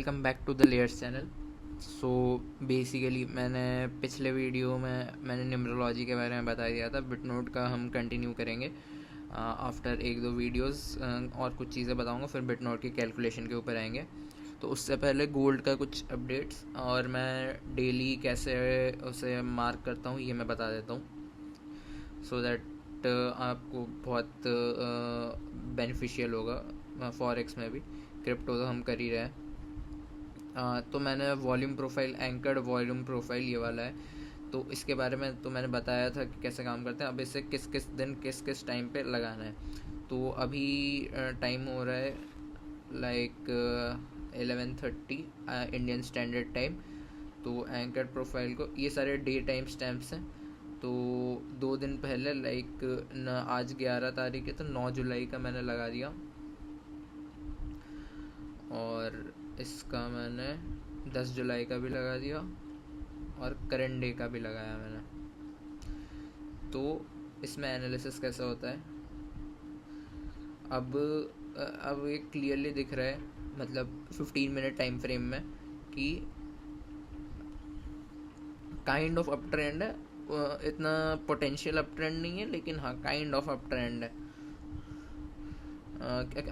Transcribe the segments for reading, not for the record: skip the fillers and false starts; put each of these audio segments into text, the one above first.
Welcome back to the Layers channel. So basically मैंने पिछले video में मैंने न्यूमरोलॉजी के बारे में बता दिया था। बिटनोट का हम कंटिन्यू करेंगे आफ्टर एक दो वीडियोस। और कुछ चीज़ें बताऊंगा, फिर बिटनोट की कैलकुलेशन के ऊपर आएंगे। तो उससे पहले गोल्ड का कुछ अपडेट्स और मैं डेली कैसे उसे मार्क करता हूँ ये मैं बता देता हूँ, सो दैट आपको बहुत बेनिफिशियल होगा फॉरेक्स में भी। क्रिप्टो तो हम कर ही रहे हैं। तो मैंने volume profile, anchored volume profile ये वाला है, तो इसके बारे में तो मैंने बताया था कि कैसे काम करते हैं। अब इसे किस किस दिन किस किस टाइम पे लगाना है। तो अभी टाइम हो रहा है लाइक 11:30 इंडियन स्टैंडर्ड टाइम। तो एंकर्ड प्रोफाइल को, ये सारे डे टाइम स्टैम्प्स हैं। तो 2 दिन पहले लाइक आज 11 तारीख है, तो 9 जुलाई का मैंने लगा दिया। और इसका मैंने 10 जुलाई का भी लगा दिया और करंट डे का भी लगाया मैंने। तो इसमें एनालिसिस कैसा होता है, अब ये क्लियरली दिख रहा है, मतलब 15 मिनट टाइम फ्रेम में, कि काइंड ऑफ अप ट्रेंड है। इतना पोटेंशियल अप ट्रेंड नहीं है, लेकिन हाँ काइंड ऑफ अप ट्रेंड है।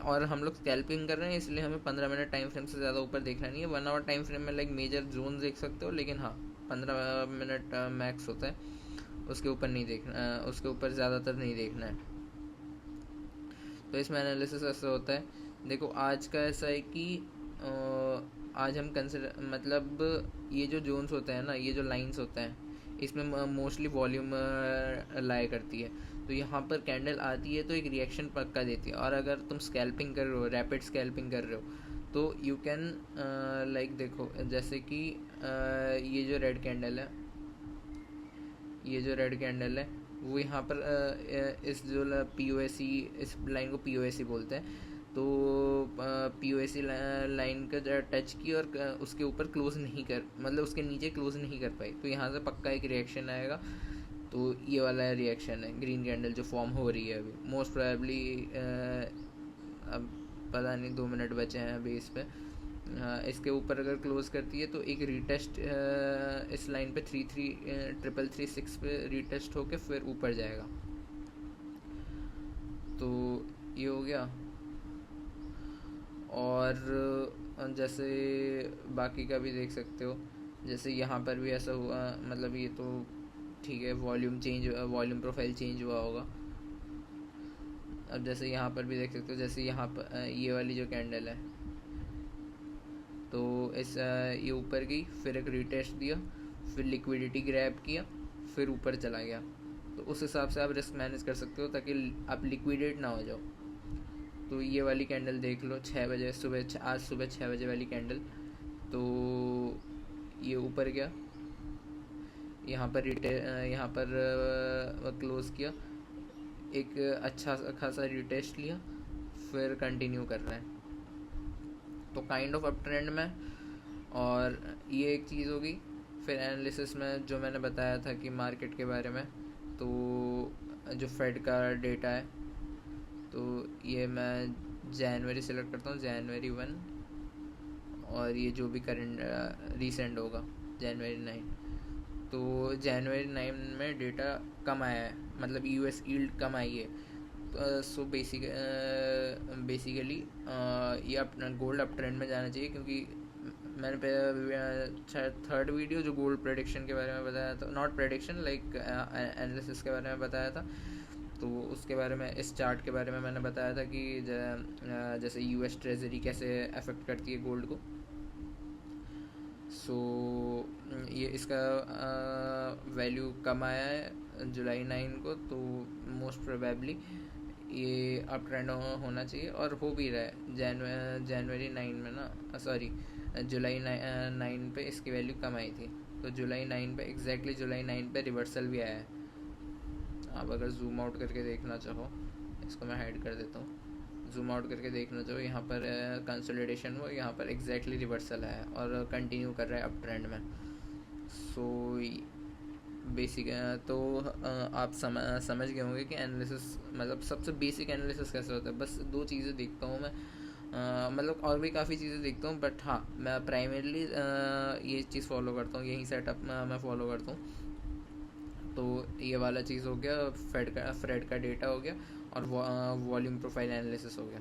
और हम लोग स्कैल्पिंग कर रहे हैं, इसलिए हमें 15 मिनट टाइम फ्रेम से ज़्यादा ऊपर देखना नहीं है। 1 आवर टाइम फ्रेम में लाइक मेजर जोन देख सकते हो, लेकिन हाँ 15 मिनट मैक्स होता है, उसके ऊपर नहीं देखना, उसके ऊपर ज़्यादातर नहीं देखना है। तो इसमें एनालिसिस ऐसा होता है। देखो आज का ऐसा है कि आज हम कंसिडर, मतलब ये जो जोन्स होते हैं ना, ये जो लाइंस होते हैं, इसमें मोस्टली वॉल्यूम लाया करती है। तो यहाँ पर कैंडल आती है तो एक रिएक्शन पक्का देती है। और अगर तुम स्कैल्पिंग कर रहे हो, रैपिड स्कैल्पिंग कर रहे हो, तो यू कैन लाइक देखो, जैसे कि ये जो रेड कैंडल है, ये जो रेड कैंडल है वो यहाँ पर इस जो POSE, इस लाइन को POSE बोलते हैं। तो POSE लाइन का टच की और उसके ऊपर क्लोज नहीं कर, मतलब उसके नीचे क्लोज नहीं कर पाई, तो यहाँ से पक्का एक रिएक्शन आएगा। तो ये वाला रिएक्शन है, ग्रीन कैंडल जो फॉर्म हो रही है अभी, मोस्ट प्रोबेबली अब पता नहीं 2 मिनट बचे हैं अभी इस पे। इसके ऊपर अगर क्लोज करती है तो एक रीटेस्ट इस लाइन पे 3336 पे रीटेस्ट होके फिर ऊपर जाएगा। तो ये हो गया। और जैसे बाकी का भी देख सकते हो, जैसे यहाँ पर भी ऐसा हुआ, मतलब ये तो ठीक है, वॉल्यूम प्रोफाइल चेंज हुआ होगा। अब जैसे यहाँ पर भी देख सकते हो, जैसे यहाँ पर ये वाली जो कैंडल है, तो इस ये ऊपर गई, फिर एक रीटेस्ट दिया, फिर लिक्विडिटी ग्रैब किया, फिर ऊपर चला गया। तो उस हिसाब से आप रिस्क मैनेज कर सकते हो ताकि आप लिक्विडेट ना हो जाओ। तो ये वाली कैंडल देख लो, 6 बजे सुबह, आज सुबह 6 बजे वाली कैंडल। तो ये ऊपर गया, यहाँ पर यहाँ पर क्लोज किया, एक अच्छा खासा रिटेस्ट लिया, फिर कंटिन्यू कर रहे हैं। तो काइंड ऑफ अप ट्रेंड में, और ये एक चीज़ होगी। फिर एनालिसिस में जो मैंने बताया था कि मार्केट के बारे में, तो जो फेड का डेटा है, तो ये मैं जनवरी सेलेक्ट करता हूँ, January 1। और ये जो भी करंट रिसेंट होगा January 9। तो January 9 में डेटा कम आया है, मतलब US यील्ड कम आई है। सो बेसिकली ये अपना गोल्ड अप ट्रेंड में जाना चाहिए, क्योंकि मैंने थर्ड वीडियो जो गोल्ड प्रेडिक्शन के बारे में बताया था, नॉट प्रेडिक्शन लाइक एनालिसिस के बारे में बताया था, तो उसके बारे में, इस चार्ट के बारे में मैंने बताया था कि जैसे US ट्रेजरी कैसे अफेक्ट करती है गोल्ड को। सो ये इसका वैल्यू कम आया है July 9 को, तो मोस्ट प्रोबेबली ये अप ट्रेंड होना चाहिए, और हो भी रहा है। January 9 में ना, सॉरी July 9 पे इसकी वैल्यू कम आई थी, तो July 9 पे, एग्जैक्टली July 9 पे रिवर्सल भी आया है। आप अगर जूम आउट करके देखना चाहो, इसको मैं हाइड कर देता हूँ, जूम आउट करके देखना चाहो, यहाँ पर कंसोलिडेशन हुआ, यहाँ पर एग्जैक्टली रिवर्सल आया और कंटिन्यू कर रहा है अप ट्रेंड में। सो बेसिक, तो आप समझ गए होंगे कि एनालिसिस, मतलब सबसे बेसिक एनालिसिस कैसे होता है। बस दो चीज़ें देखता हूँ मैं, मतलब और भी काफ़ी चीज़ें देखता हूँ, बट हाँ मैं प्राइमरली ये चीज़ फॉलो करता हूँ, यही सेटअप मैं फॉलो करता हूँ। तो ये वाला चीज़ हो गया, फ्रेड का डेटा हो गया, और वॉल्यूम प्रोफाइल एनालिसिस हो गया।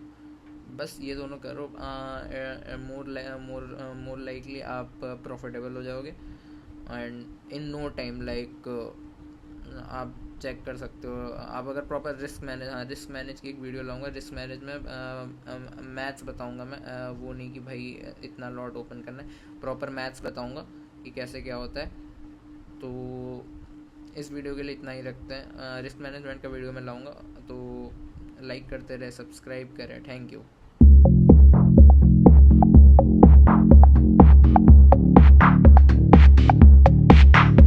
बस ये दोनों करो, मोर लाइकली आप प्रॉफिटेबल हो जाओगे। And in no time, like आप चेक कर सकते हो। आप अगर प्रॉपर रिस्क मैनेज की एक वीडियो लाऊंगा, रिस्क मैनेज में मैथ्स बताऊंगा मैं, वो नहीं कि भाई इतना लॉट ओपन करना है, प्रॉपर मैथ्स बताऊंगा कि कैसे क्या होता है। तो इस वीडियो के लिए इतना ही रखते हैं, रिस्क मैनेजमेंट का वीडियो मैं लाऊंगा। तो लाइक करते रहे, सब्सक्राइब करें, थैंक यू।